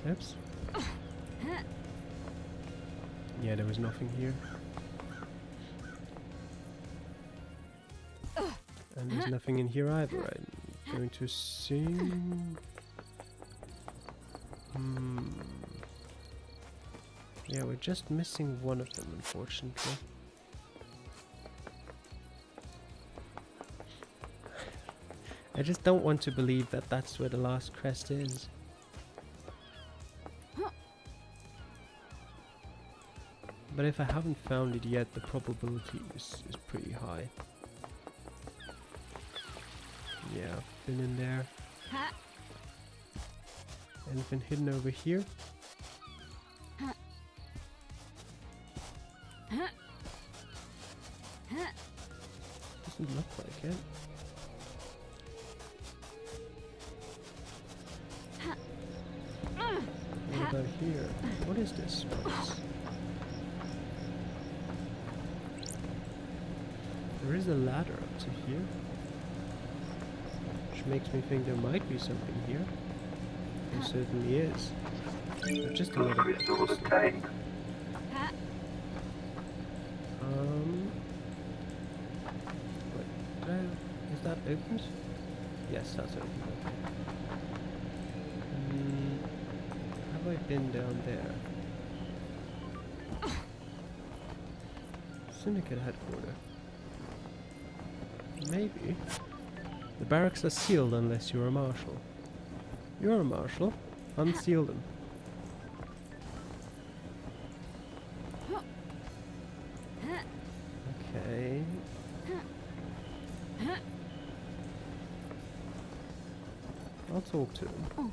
Oops. Yeah, there was nothing here. And there's nothing in here either. I'm going to assume... Yeah, we're just missing one of them, unfortunately. I just don't want to believe that that's where the last crest is. But if I haven't found it yet, the probability is pretty high. Yeah, I've been in there. Anything hidden over here? Doesn't look like it. What about here? What is this place? There is a ladder up to here, which makes me think there might be something here. There certainly is. But just a little bit closer. Wait, is that opened? Yes, that's open. Have I been down there? Syndicate headquarters. Maybe. The barracks are sealed unless you're a marshal. You're a marshal. Unseal them. Okay. I'll talk to him.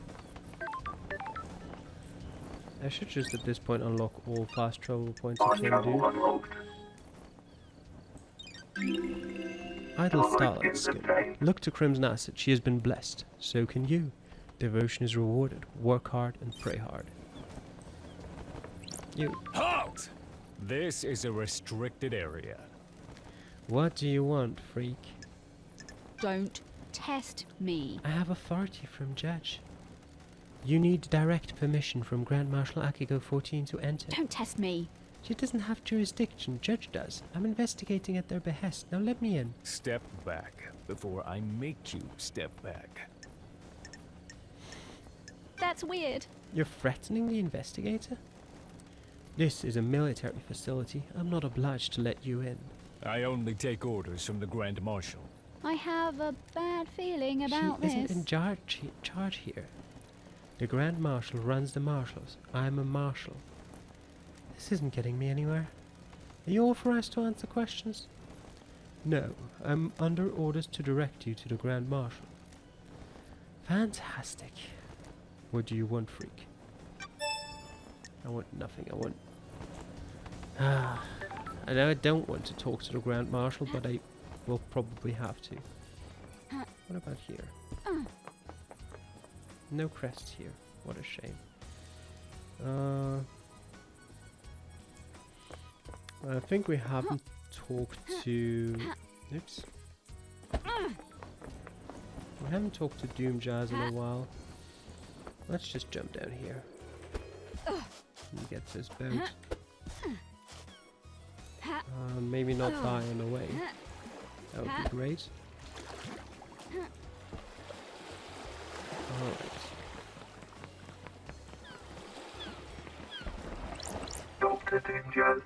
I should just at this point unlock all fast travel points I can do. Idle starlight skin. Look to Crimson Acid. She has been blessed. So can you. Devotion is rewarded. Work hard and pray hard. You. Halt! This is a restricted area. What do you want, freak? Don't test me. I have authority from Judge. You need direct permission from Grand Marshal Akiko 14 to enter. Don't test me. She doesn't have jurisdiction. Judge does. I'm investigating at their behest. Now let me in. Step back before I make you step back. That's weird. You're threatening the investigator? This is a military facility. I'm not obliged to let you in. I only take orders from the Grand Marshal. I have a bad feeling about She this. isn't in charge here. The Grand Marshal runs the marshals. I'm a marshal. This isn't getting me anywhere. Are you authorized to answer questions? No, I'm under orders to direct you to the Grand Marshal. Fantastic. What do you want, freak? I want nothing. I want... I know I don't want to talk to the Grand Marshal, but I will probably have to. What about here? No crests here. What a shame. I think we haven't talked to... Oops. We haven't talked to Doom Jazz in a while. Let's just jump down here. And get this boat. Maybe not die on the way. That would be great. Alright. Dr. Doomjazz.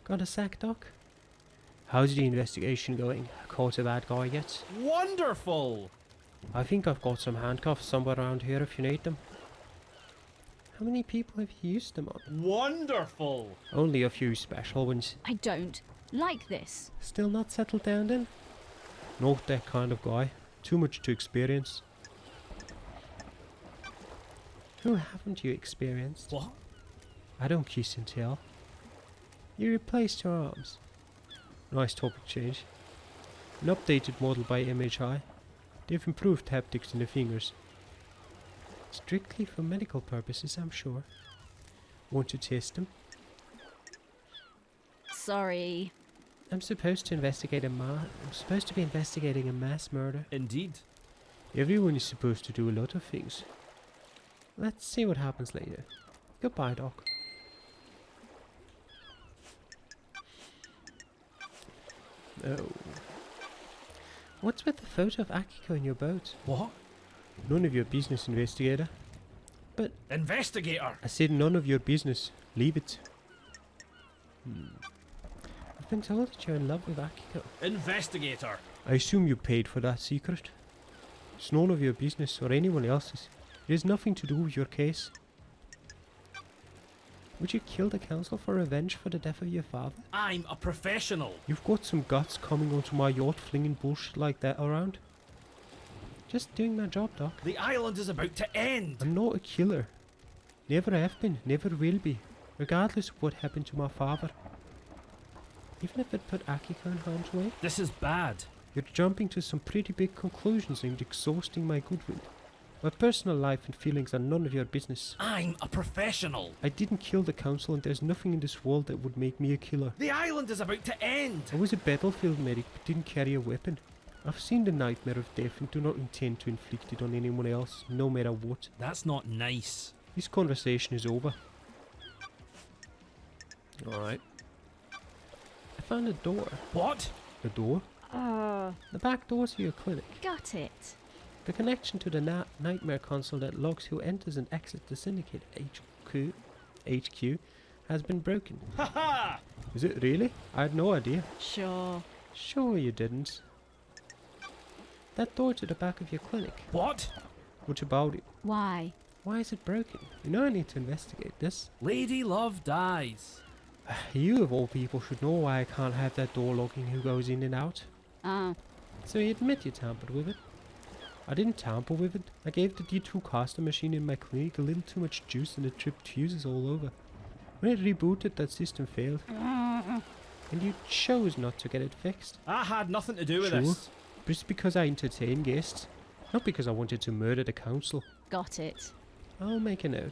Got a sack, Doc? How's the investigation going? Caught a bad guy yet? Wonderful! I think I've got some handcuffs somewhere around here if you need them. How many people have you used them on? Wonderful! Only a few special ones. I don't like this. Still not settled down then? Not that kind of guy. Too much to experience. Who haven't you experienced? What? I don't kiss and tell. You replaced your arms. Nice topic change. An updated model by MHI. They've improved haptics in the fingers. Strictly for medical purposes, I'm sure. Want to test them? Sorry. I'm supposed to investigate I'm supposed to be investigating a mass murder. Indeed. Everyone is supposed to do a lot of things. Let's see what happens later. Goodbye, Doc. Oh. What's with the photo of Akiko in your boat? What? None of your business, investigator. Investigator! I said none of your business. Leave it. I've been told that you're in love with Akiko. Investigator! I assume you paid for that secret. It's none of your business or anyone else's. It has nothing to do with your case. Would you kill the council for revenge for the death of your father? I'm a professional! You've got some guts coming onto my yacht flinging bullshit like that around. Just doing my job, Doc. The island is about to end! I'm not a killer. Never have been, never will be. Regardless of what happened to my father. Even if it put Akiko in harm's way. This is bad. You're jumping to some pretty big conclusions and exhausting my goodwill. My personal life and feelings are none of your business. I'm a professional! I didn't kill the council and there's nothing in this world that would make me a killer. The island is about to end! I was a battlefield medic but didn't carry a weapon. I've seen the nightmare of death and do not intend to inflict it on anyone else, no matter what. That's not nice. This conversation is over. Alright. I found a door. What? A door? The back door to your clinic. Got it. The connection to the nightmare console that logs who enters and exits the syndicate HQ has been broken. Haha! Is it really? I had no idea. Sure. Sure you didn't. That door to the back of your clinic. What? What about it? Why? Why is it broken? You know I need to investigate this. Lady Love dies. You of all people should know why I can't have that door logging who goes in and out. Ah. So you admit you tampered with it? I didn't tamper with it. I gave the D2 caster machine in my clinic a little too much juice and it tripped fuses all over. When it rebooted, that system failed. And you chose not to get it fixed. I had nothing to do with Sure. this. But it's because I entertain guests. Not because I wanted to murder the council. Got it. I'll make a note.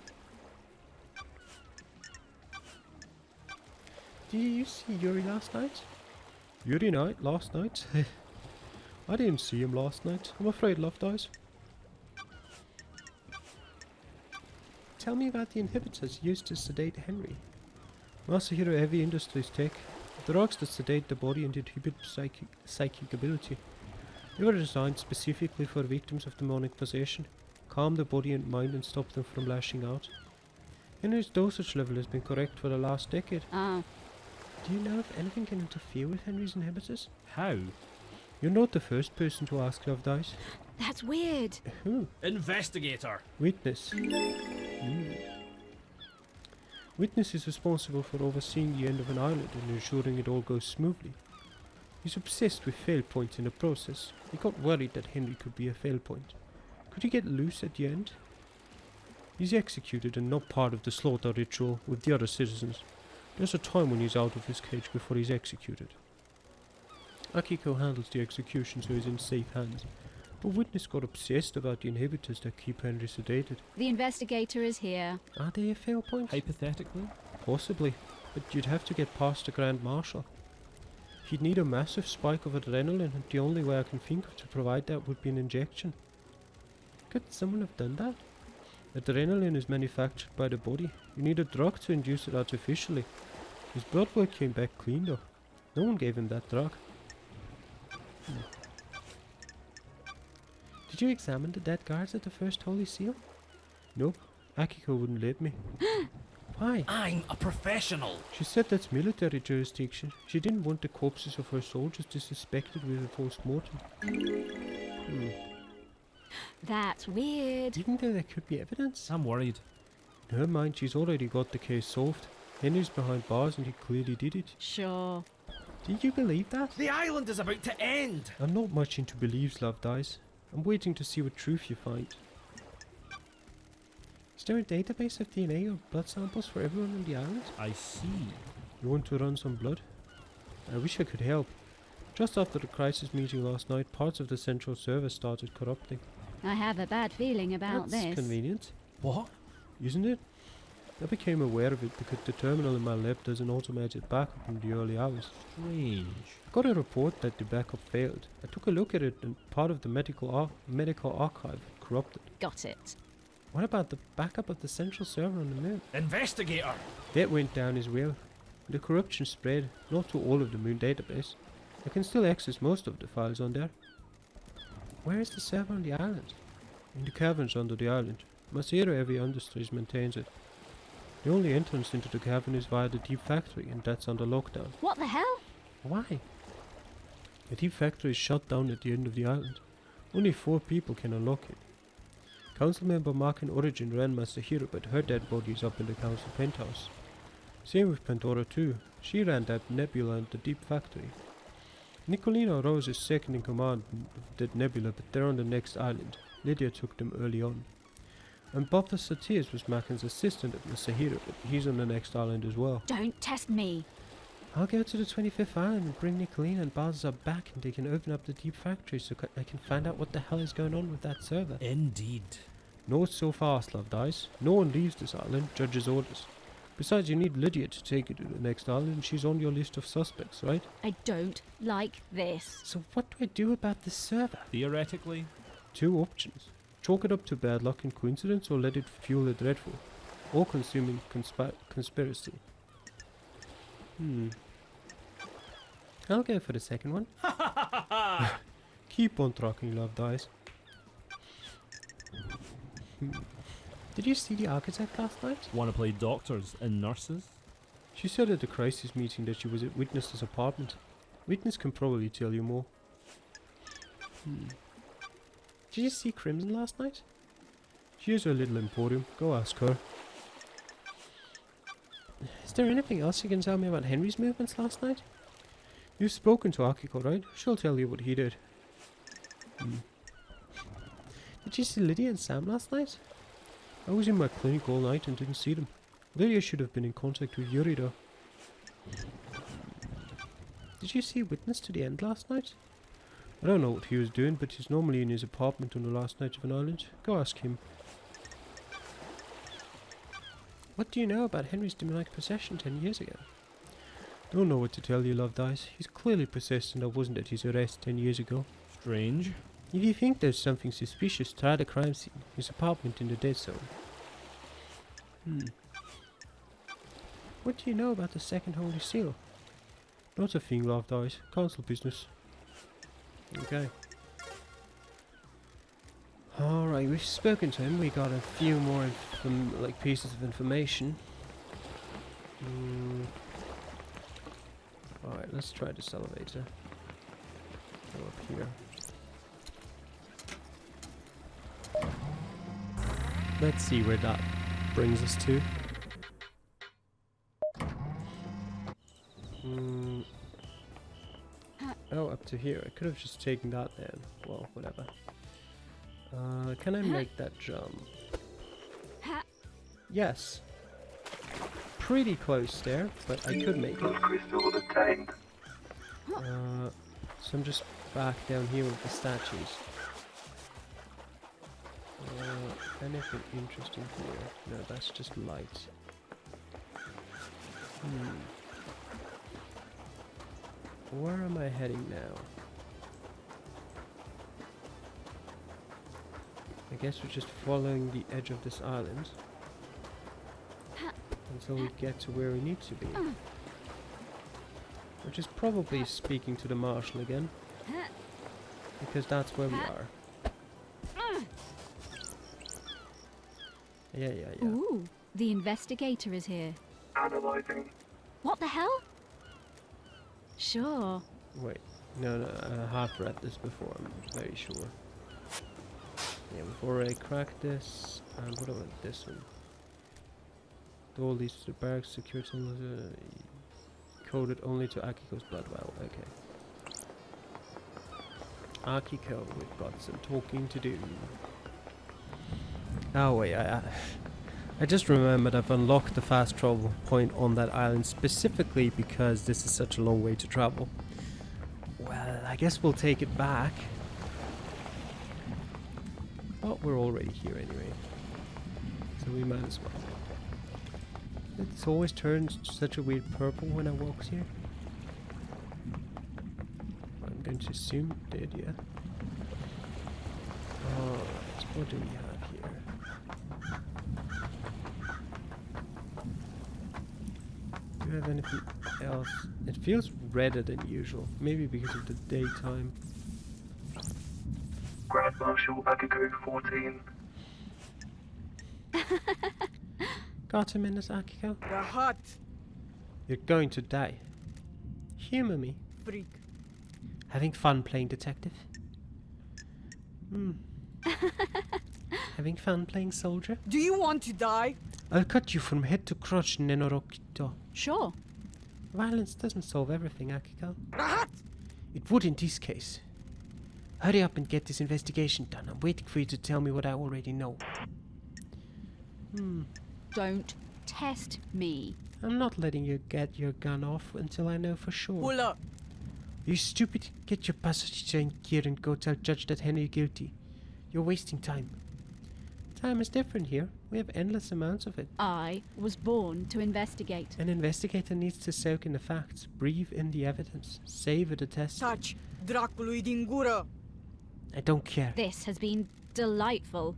Did you see Yuri last night? Yuri last night? I didn't see him last night. I'm afraid Love dies. Tell me about the inhibitors used to sedate Henry. Masahiro Heavy Industries tech. Drugs that sedate the body and inhibit psychic ability. They were designed specifically for victims of demonic possession. Calm the body and mind and stop them from lashing out. Henry's dosage level has been correct for the last decade. Ah. Do you know if anything can interfere with Henry's inhibitors? How? You're not the first person to ask Love dies. That's weird. Who? Investigator. Witness. Witness is responsible for overseeing the end of an island and ensuring it all goes smoothly. He's obsessed with fail points in the process. He got worried that Henry could be a fail point. Could he get loose at the end? He's executed and not part of the slaughter ritual with the other citizens. There's a time when he's out of his cage before he's executed. Akiko handles the execution so he's in safe hands. But Witness got obsessed about the inhibitors that keep Henry sedated. The investigator is here. Are they a fail point? Hypothetically? Possibly, but you'd have to get past the Grand Marshal. He'd need a massive spike of adrenaline, and the only way I can think of to provide that would be an injection. Could someone have done that? Adrenaline is manufactured by the body. You need a drug to induce it artificially. His blood work came back clean though. No one gave him that drug. Did you examine the dead guards at the first Holy Seal? Nope. Akiko wouldn't let me. Why? I'm a professional. She said that's military jurisdiction. She didn't want the corpses of her soldiers disrespected with a post-mortem. That's weird. Even though there could be evidence? I'm worried. In her mind, she's already got the case solved. Henry's behind bars and he clearly did it. Sure. Do you believe that? The island is about to end. I'm not much into believes Love dies. I'm waiting to see what truth you find. Is there a database of DNA or blood samples for everyone on the island? I see. You want to run some blood? I wish I could help. Just after the crisis meeting last night, parts of the central server started corrupting. I have a bad feeling about That's this. convenient, What? isn't it? I became aware of it because the terminal in my lab does an automated backup in the early hours. Strange. I got a report that the backup failed. I took a look at it and part of the medical archive had corrupted. Got it. What about the backup of the central server on the moon? Investigator! That went down as well. The corruption spread, not to all of the moon database. I can still access most of the files on there. Where is the server on the island? In the caverns under the island. Masera Heavy Industries maintains it. The only entrance into the cavern is via the deep factory, and that's under lockdown. What the hell? Why? The deep factory is shut down at the end of the island. Only 4 people can unlock it. Council member Mark and Origin ran Masahiro, but her dead body is up in the council penthouse. Same with Pandora too. She ran that Nebula and the deep factory. Nicolino Rose is second in command of that Nebula, but they're on the next island. Lydia took them early on. And Balthas Satirs was Macken's assistant at Masahiro, but he's on the next island as well. Don't test me. I'll go to the 25th island and bring Nicolina and Balthazar back, and they can open up the deep factory so I can find out what the hell is going on with that server. Indeed. Not so fast, Love Dice. No one leaves this island, judge's orders. Besides, you need Lydia to take you to the next island, and she's on your list of suspects, right? I don't like this. So what do I do about this server? Theoretically, 2 options. Chalk it up to bad luck and coincidence, or let it fuel a dreadful, all-consuming conspiracy. I'll go for the second one. Keep on trucking, Love Dice. Did you see the architect last night? want to play doctors and nurses? She said at the crisis meeting that she was at Witness's apartment. Witness can probably tell you more. Did you see Crimson last night? She has her little emporium. Go ask her. Is there anything else you can tell me about Henry's movements last night? You've spoken to Akiko, right? She'll tell you what he did. Did you see Lydia and Sam last night? I was in my clinic all night and didn't see them. Lydia should have been in contact with Yuri though. Did you see Witness to the end last night? I don't know what he was doing, but he's normally in his apartment on the last night of an island. Go ask him. What do you know about Henry's demonic possession 10 years ago? Don't know what to tell you, Love Dice. He's clearly possessed and I wasn't at his arrest 10 years ago. Strange. If you think there's something suspicious, try the crime scene. His apartment in the dead zone. What do you know about the second Holy Seal? Not a thing, Love Dice. Council business. Okay. Alright, we've spoken to him. We got a few more pieces of information. Alright, let's try this elevator. Go up here. Let's see where that brings us to. Oh, up to here. I could have just taken that then. Well, whatever. Can I make that jump? Yes. Pretty close there, but I could make it. Crystal obtained. So I'm just back down here with the statues. Anything interesting here? No, that's just light. Where am I heading now? I guess we're just following the edge of this island until we get to where we need to be. Which is probably speaking to the marshal again, because that's where we are. Yeah. Ooh, the investigator is here. Analyzing. What the hell? Sure. Wait, no, I have read this before, I'm very sure. Yeah, we've already cracked this, and what about this one? The all leads to the barracks, secure tunnels, coded only to Akiko's blood well, okay. Akiko, we've got some talking to do. Oh wait, I just remembered I've unlocked the fast travel point on that island specifically because this is such a long way to travel. Well, I guess we'll take it back. But we're already here anyway, so we might as well. It's always turns such a weird purple when I walk here. I'm going to assume it did, yeah. Alright, what do we have here? Do you have anything else? It feels redder than usual, maybe because of the daytime. Grand Marshal Akiko 14. Got a minute, Akiko? Rahat, You're going to die. Humor me. freak. Having fun playing detective? Having fun playing soldier? Do you want to die? I'll cut you from head to crotch, Nenorokito. Sure. Violence doesn't solve everything, Akiko. Rahat! It would in this case. Hurry up and get this investigation done. I'm waiting for you to tell me what I already know. Don't test me. I'm not letting you get your gun off until I know for sure. Pull up. You stupid. Get your passenger in gear and go tell Judge that Henry guilty. You're wasting time. Time is different here. We have endless amounts of it. I was born to investigate. An investigator needs to soak in the facts, breathe in the evidence, savor the test. Taci, dracului din gură. I don't care. This has been delightful.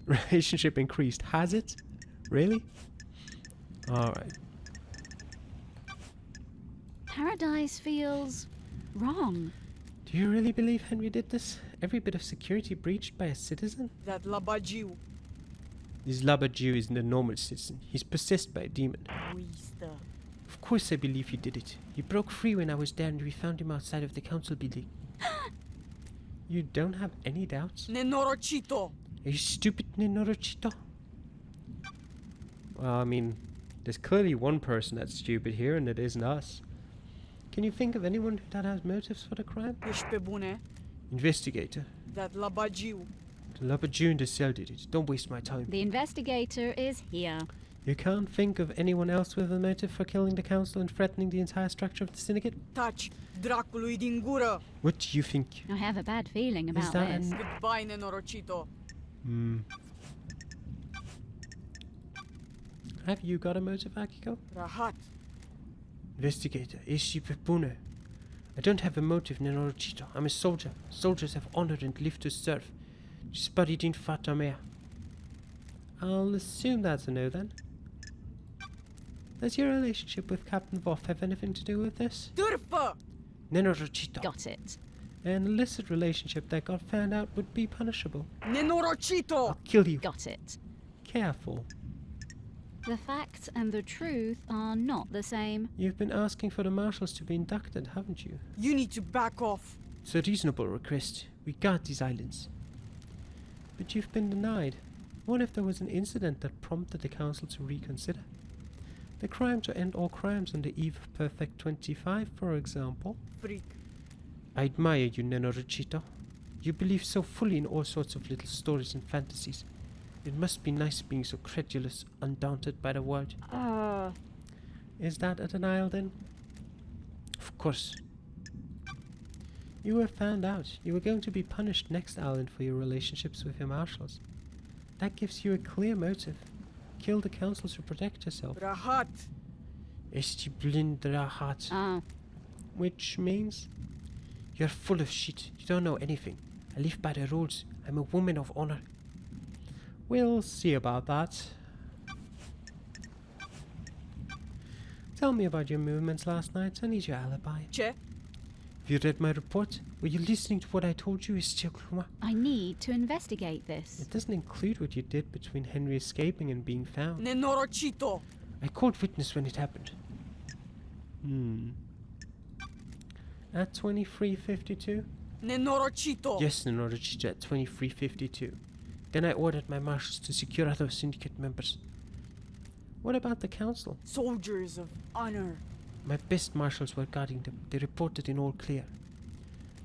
Relationship increased. Has it? Really? Alright. Paradise feels wrong. Do you really believe Henry did this? Every bit of security breached by a citizen? Dat labagiu. This Laba Jew isn't a normal citizen. He's possessed by a demon. Uistă. Of course I believe he did it. He broke free when I was there and we found him outside of the council building. You don't have any doubts? Nenorocito. Are you stupid, Nenorochito? Well, I mean, there's clearly one person that's stupid here and it isn't us. Can you think of anyone that has motives for the crime? Ești pe bune? Investigator. Dat labagiu. The Laba Jew in the cell did it. Don't waste my time. The investigator is here. You can't think of anyone else with a motive for killing the council and threatening the entire structure of the syndicate? Taci, dracului din gură. What do you think? I have a bad feeling about that this. an- Goodbye, nenorocito. Have you got a motive, Akiko? Rahat. Investigator, Ishi Pepune. I don't have a motive, Nenorochito. I'm a soldier. Soldiers have honor and live to serve. Disparid in Fatamea. I'll assume that's a no then. Does your relationship with Captain Voff have anything to do with this? Târfă! Nenorochito. Got it. An illicit relationship that got found out would be punishable. Nenorocito! I'll kill you. Got it. Careful. The facts and the truth are not the same. You've been asking for the marshals to be inducted, haven't you? You need to back off. It's a reasonable request. We guard these islands. But you've been denied. What if there was an incident that prompted the council to reconsider? The crime to end all crimes on the eve of Perfect 25, for example. Freak. I admire you, Nenorochito. You believe so fully in all sorts of little stories and fantasies. It must be nice being so credulous, undaunted by the world. Is that a denial then? Of course. You were found out. You were going to be punished next island for your relationships with your marshals. That gives you a clear motive. Kill the council to protect yourself. Rahat. Esti blindrahat. Ah, Which means you're full of shit. You don't know anything. I live by the rules. I'm a woman of honor. We'll see about that. Tell me about your movements last night. I need your alibi. Ce? Have you read my report? Were you listening to what I told you, Istiakluma? I need to investigate this. It doesn't include what you did between Henry escaping and being found. Nenorocito. I called witness when it happened. At 23:52? Nenorocito. Yes, Nenorochito, at 23:52. Then I ordered my marshals to secure other syndicate members. What about the council? Soldiers of honor. My best marshals were guarding them. They reported in all clear.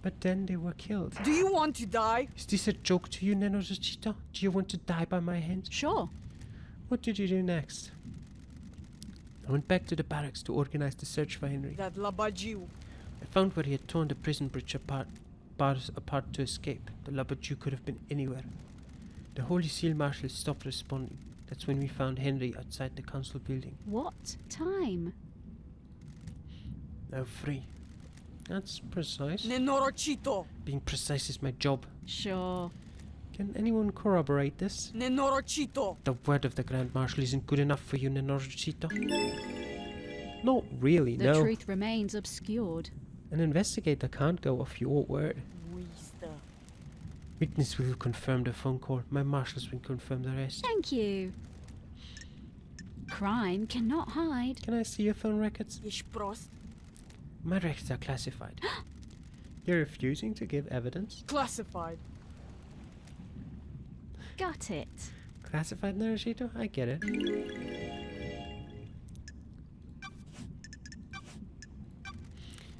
But then they were killed. Do you want to die? Is this a joke to you, Nenorochito? Do you want to die by my hand? Sure. What did you do next? I went back to the barracks to organize the search for Henry. Dat labagiu. I found where he had torn the prison bridge bars apart to escape. The Laba Jew could have been anywhere. The Holy Seal marshals stopped responding. That's when we found Henry outside the council building. What time? Now 3. That's precise. Nenorocito. Being precise is my job. Sure. Can anyone corroborate this? Nenorocito. The word of the Grand Marshal isn't good enough for you, Nenorocito. Not really, The no. truth remains obscured. An investigator can't go off your word. Wista. Witness will confirm the phone call. My marshals will confirm the rest. Thank you. Crime cannot hide. Can I see your phone records? Ish prost. My records are classified. You're refusing to give evidence? Classified. Got it. Classified, Narushito? I get it.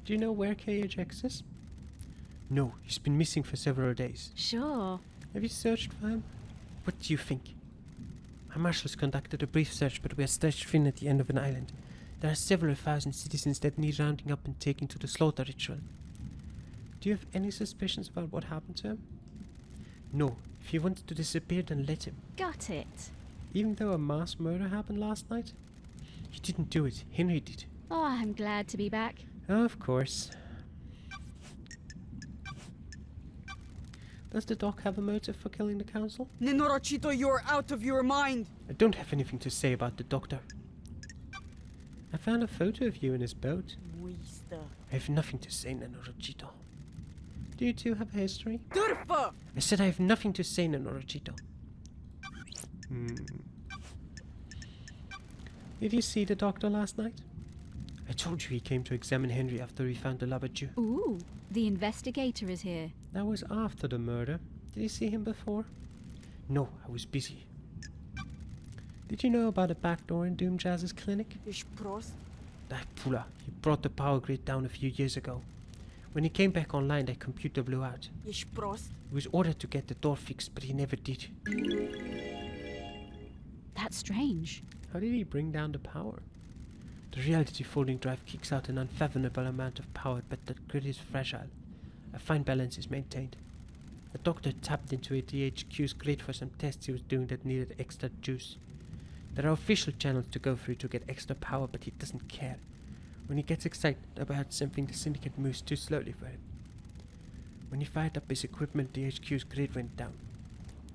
Do you know where KHX is? No, he's been missing for several days. Sure. Have you searched for him? What do you think? My marshals conducted a brief search, but we are stretched thin at the end of an island. There are several thousand citizens that need rounding up and taking to the slaughter ritual. Do you have any suspicions about what happened to him? No. If he wanted to disappear, then let him. Got it. Even though a mass murder happened last night? He didn't do it. Henry did. Oh, I'm glad to be back. Oh, of course. Does the doc have a motive for killing the council? Nenorocito, you're out of your mind. I don't have anything to say about the doctor. I found a photo of you in his boat. Wista. I have nothing to say, Nenorocito. Do you two have a history? Durfa. I said I have nothing to say, Nenorocito. Did you see the doctor last night? I told you he came to examine Henry after he found the Labadju. Ooh, the investigator is here. That was after the murder. Did you see him before? No, I was busy. Did you know about a back door in Doom Jazz's clinic? Ish prost. That Pula, he brought the power grid down a few years ago. When he came back online, the computer blew out. Ish prost. He was ordered to get the door fixed, but he never did. That's strange. How did he bring down the power? The reality folding drive kicks out an unfathomable amount of power, but the grid is fragile. A fine balance is maintained. The doctor tapped into a DHQ's grid for some tests he was doing that needed extra juice. There are official channels to go through to get extra power, but he doesn't care. When he gets excited about something, the syndicate moves too slowly for him. When he fired up his equipment, DHQ's grid went down.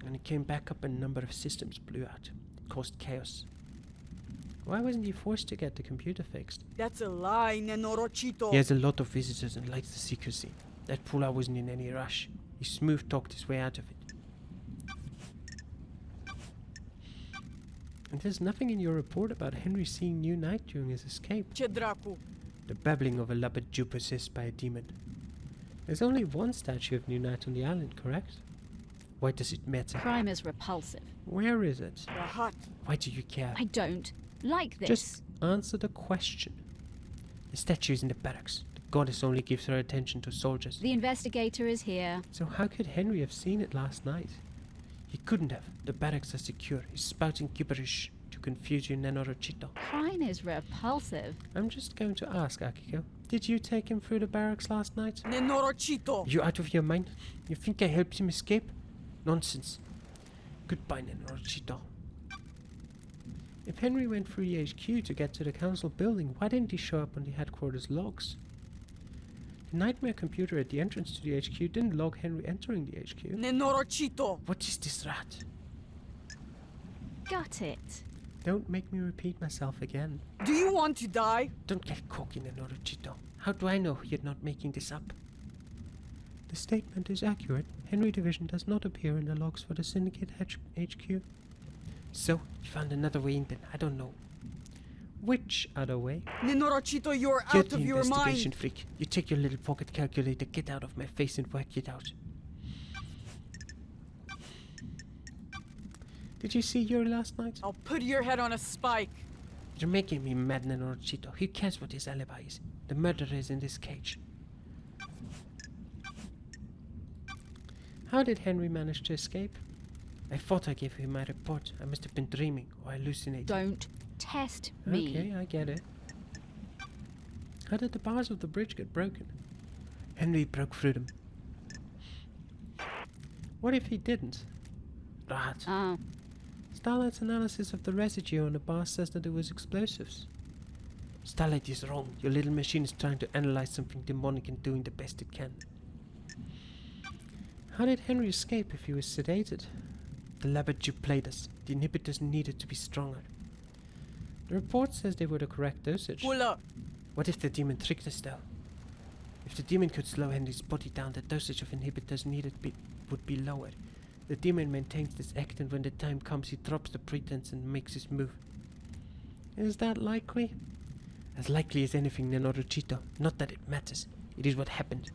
When he came back up, a number of systems blew out. It caused chaos. Why wasn't he forced to get the computer fixed? That's a lie, Nenorocito. He has a lot of visitors and likes the secrecy. That Pula wasn't in any rush. He smooth talked his way out of it. And there's nothing in your report about Henry seeing New Night during his escape. Chedraku. The babbling of a Labadju possessed by a demon. There's only one statue of New Night on the island, correct? Why does it matter? Crime is repulsive. Where is it? Rahat. Why do you care? I don't like this. Just answer the question. The statue is in the barracks. The goddess only gives her attention to soldiers. The investigator is here. So how could Henry have seen it last night? He couldn't have. The barracks are secure. He's spouting gibberish to confuse you, Nenorocito. Crime is repulsive. I'm just going to ask, Akiko. Did you take him through the barracks last night? Nenorocito. You out of your mind? You think I helped him escape? Nonsense. Goodbye, Nenorocito. If Henry went through the HQ to get to the council building, why didn't he show up on the headquarters logs? The nightmare computer at the entrance to the HQ didn't log Henry entering the HQ. Nenorocito. What is this rat? Got it. Don't make me repeat myself again. Do you want to die? Don't get cocky, Nenorocito. How do I know you're not making this up? The statement is accurate. Henry Division does not appear in the logs for the Syndicate HQ. So, you found another way in then, I don't know. Which other way? Nenorocito, you're You're out the of your investigation mind. freak. You take your little pocket calculator, get out of my face and work it out. Did you see Yuri last night? I'll put your head on a spike. You're making me mad, Nenorocito. Who cares what his alibi is? The murderer is in this cage. How did Henry manage to escape? I thought I gave him my report. I must have been dreaming or hallucinating. Don't test me. Okay, I get it. How did the bars of the bridge get broken? Henry broke through them. What if he didn't? Rat. Ah, Stop Starlight's analysis of the residue on the bar says that it was explosives. Starlight is wrong. Your little machine is trying to analyze something demonic and doing the best it can. How did Henry escape if he was sedated? The laboratory played us. The inhibitors needed to be stronger. The report says they were the correct dosage. Pull up. What if the demon tricked us though? If the demon could slow Henry's body down, the dosage of inhibitors needed would be lower. The demon maintains this act, and when the time comes he drops the pretense and makes his move. Is that likely? As likely as anything, Nenorochito. Not that it matters. It is what happened.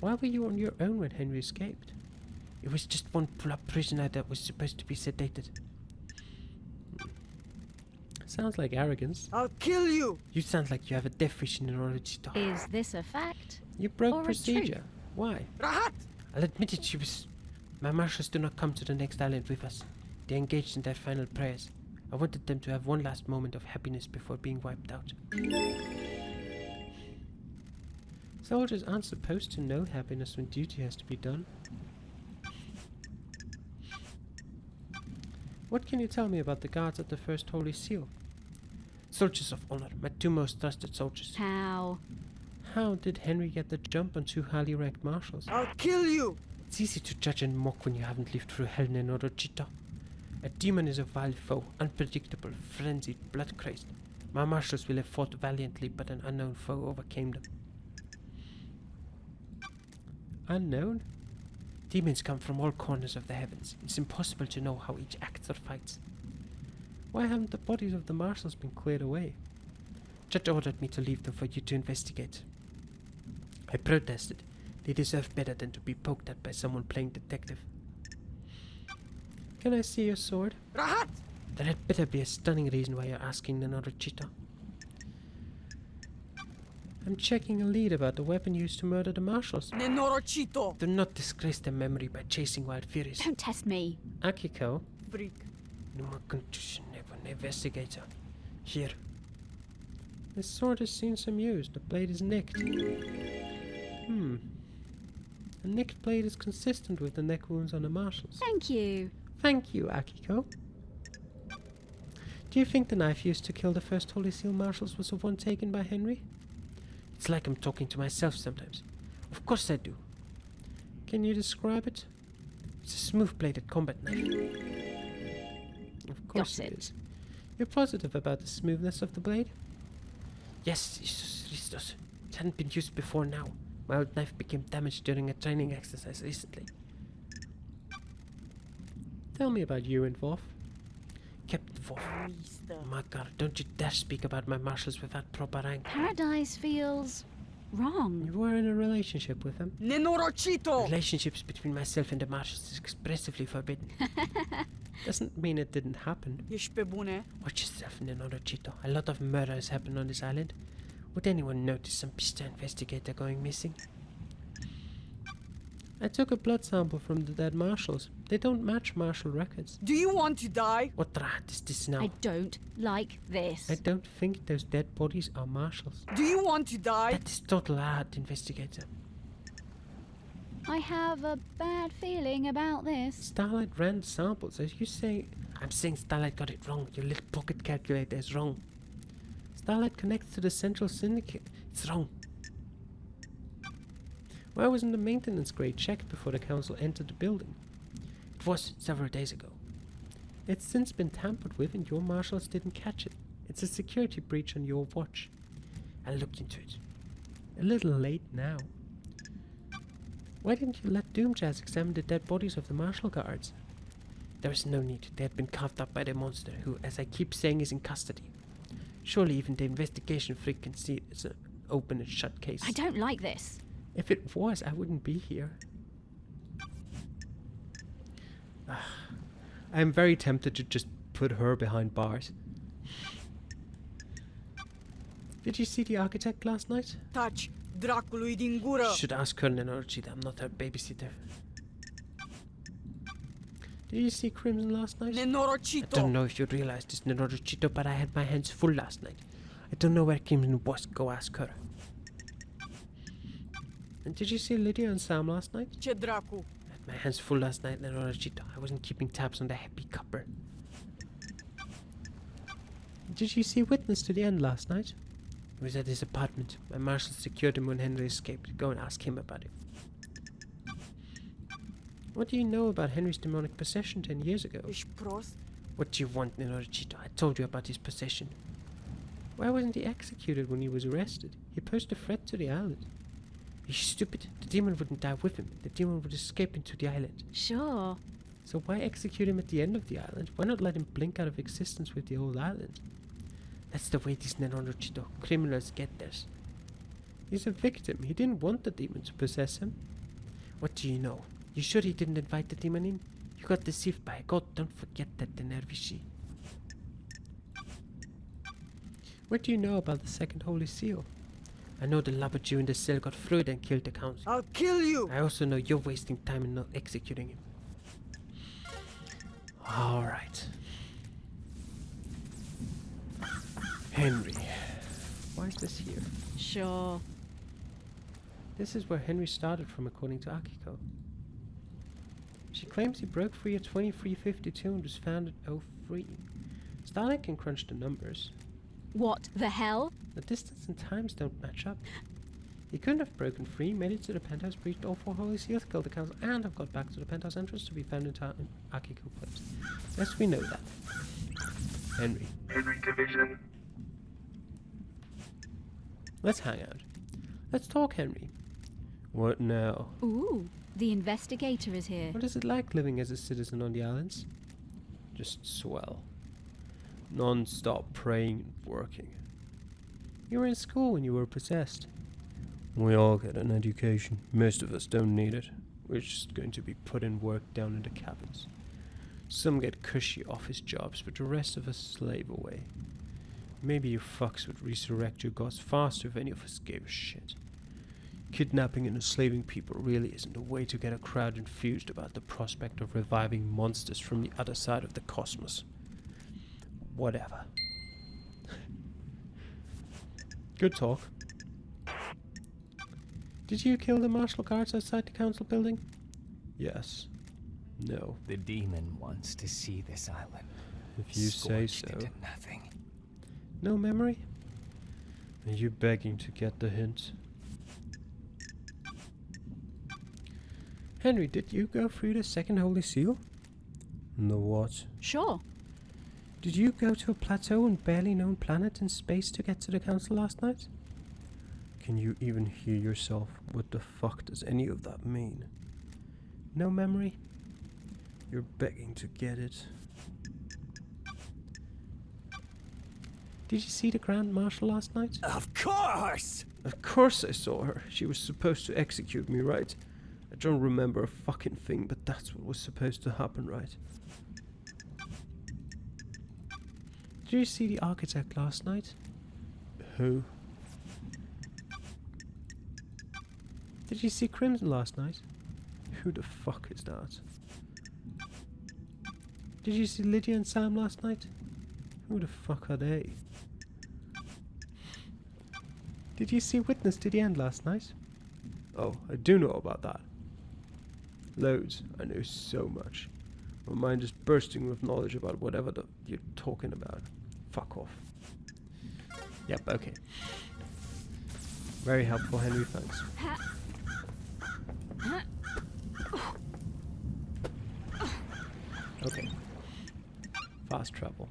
Why were you on your own when Henry escaped? It was just one pull-up prisoner that was supposed to be sedated. Sounds like arrogance. I'll kill you. You sound like you have a death wish, Nenorochito. Is this a fact? You broke or a procedure. truth? Why? Rahat. I'll admit it, she was... My marshals do not come to the next island with us. They engaged in their final prayers. I wanted them to have one last moment of happiness before being wiped out. Soldiers aren't supposed to know happiness when duty has to be done. What can you tell me about the guards at the First Holy Seal? Soldiers of honor, my two most trusted soldiers. How? How did Henry get the jump on two highly ranked marshals? I'll kill you. It's easy to judge and mock when you haven't lived through hell, Nenorochito. A demon is a vile foe, unpredictable, frenzied, blood-crazed. My marshals will have fought valiantly, but an unknown foe overcame them. Unknown? Demons come from all corners of the heavens. It's impossible to know how each acts or fights. Why haven't the bodies of the marshals been cleared away? Judge ordered me to leave them for you to investigate. I protested. They deserve better than to be poked at by someone playing detective. Can I see your sword? Rahat. There had better be a stunning reason why you're asking, Nenorochito. I'm checking a lead about the weapon used to murder the marshals. Nenorochito. Do not disgrace their memory by chasing wild furies. Don't test me. Akiko, Freak. investigator. Here. The sword has seen some use. The blade is nicked. A nicked blade is consistent with the neck wounds on the marshals. Thank you. Thank you, Akiko. Do you think the knife used to kill the First Holy Seal marshals was the one taken by Henry? It's like I'm talking to myself sometimes. Of course I do. Can you describe it? It's a smooth-bladed combat knife. Of course Got it it. is. You're positive about the smoothness of the blade? Yes, Jesus Christos. It hadn't been used before now. My old knife became damaged during a training exercise recently. Tell me about you and Voff. Captain Voff. My God, don't you dare speak about my marshals without proper rank. Paradise feels wrong. You were in a relationship with them. Nenorochito. Relationships between myself and the marshals is expressively forbidden. Doesn't mean it didn't happen. Ești pe bune? Watch yourself, Nenorochito. A lot of murders happen on this island. Would anyone notice some pista investigator going missing? I took a blood sample from the dead marshals. They don't match marshal records. Do you want to die? What rat is this now? I don't like this. I don't think those dead bodies are marshals. Do you want to die? That is total rat, investigator. I have a bad feeling about this. Starlight ran samples. As you say, I'm saying Starlight got it wrong. Your little pocket calculator is wrong. Starlight connects to the central syndicate. It's wrong. Why wasn't the maintenance grade checked before the council entered the building? It was several days ago. It's since been tampered with and your marshals didn't catch it. It's a security breach on your watch. I looked into it. A little late now. Why didn't you let Doomjazz examine the dead bodies of the marshal guards? There was no need. They had been carved up by the monster, who, as I keep saying, is in custody. Surely even the investigation freak can see it's an open and shut case. I don't like this. If it was, I wouldn't be here. I'm very tempted to just put her behind bars. Did you see the architect last night? Taci, dracului din gură. Should ask her, Nenorochito. I'm not her babysitter. Did you see Crimson last night? I Nenorocito. don't know if you realized this, Nenorochito, but I had my hands full last night. I don't know where Crimson was. Go ask her. And did you see Lydia and Sam last night? Ce dracu? My hands full last night, Nenorachito. I wasn't keeping tabs on the happy cupper. Did you see witness to the end last night? He was at his apartment. My marshal secured him when Henry escaped. Go and ask him about it. What do you know about Henry's demonic possession 10 years ago? Ești prost? What do you want, Nenorachito? I told you about his possession. Why wasn't he executed when he was arrested? He posed a threat to the island. Are you stupid? The demon wouldn't die with him. The demon would escape into the island. Sure. So why execute him at the end of the island? Why not let him blink out of existence with the old island? That's the way these Nenorachito criminals get theirs. He's a victim. He didn't want the demon to possess him. What do you know? You sure he didn't invite the demon in? You got deceived by a god. Don't forget that, the Nervishi. What do you know about the second holy seal? I know the lubber Jew in the cell got through it and killed the council. I'll kill you! I also know you're wasting time and not executing him. Alright. Henry. Why is this here? Sure. This is where Henry started from, according to Akiko. She claims he broke free at 2352 and was found at 03. Starlight can crunch the numbers. What the hell? The distance and times don't match up. He couldn't have broken free, made it to the penthouse, breached all 4 holy seals, killed the council, and have got back to the penthouse entrance to be found in Akiko place. Yes, we know that. Henry. Henry Division. Let's hang out. Let's talk, Henry. What now? Ooh, the investigator is here. What is it like living as a citizen on the islands? Just swell. Non-stop praying and working. You were in school when you were possessed. We all get an education. Most of us don't need it. We're just going to be put in work down in the cabins. Some get cushy office jobs, but the rest of us slave away. Maybe you fucks would resurrect your gods faster if any of us gave a shit. Kidnapping and enslaving people really isn't a way to get a crowd infused about the prospect of reviving monsters from the other side of the cosmos. Whatever. Good talk. Did you kill the martial guards outside the council building? Yes. No. The demon wants to see this island. If you say Scorched so. into nothing. No memory? Are you begging to get the hint? Henry, did you go through the second holy seal? The what? Sure. Did you go to a plateau and barely known planet in space to get to the council last night? Can you even hear yourself? What the fuck does any of that mean? No memory? You're begging to get it. Did you see the Grand Marshal last night? Of course! Of course I saw her. She was supposed to execute me, right? I don't remember a fucking thing, but that's what was supposed to happen, right? Did you see the architect last night? Who? Did you see Crimson last night? Who the fuck is that? Did you see Lydia and Sam last night? Who the fuck are they? Did you see Witness to the End last night? Oh, I do know about that. Loads. I know so much. My mind is bursting with knowledge about whatever you're talking about. Fuck off. Yep, okay. Very helpful, Henry, thanks. Okay. Fast travel.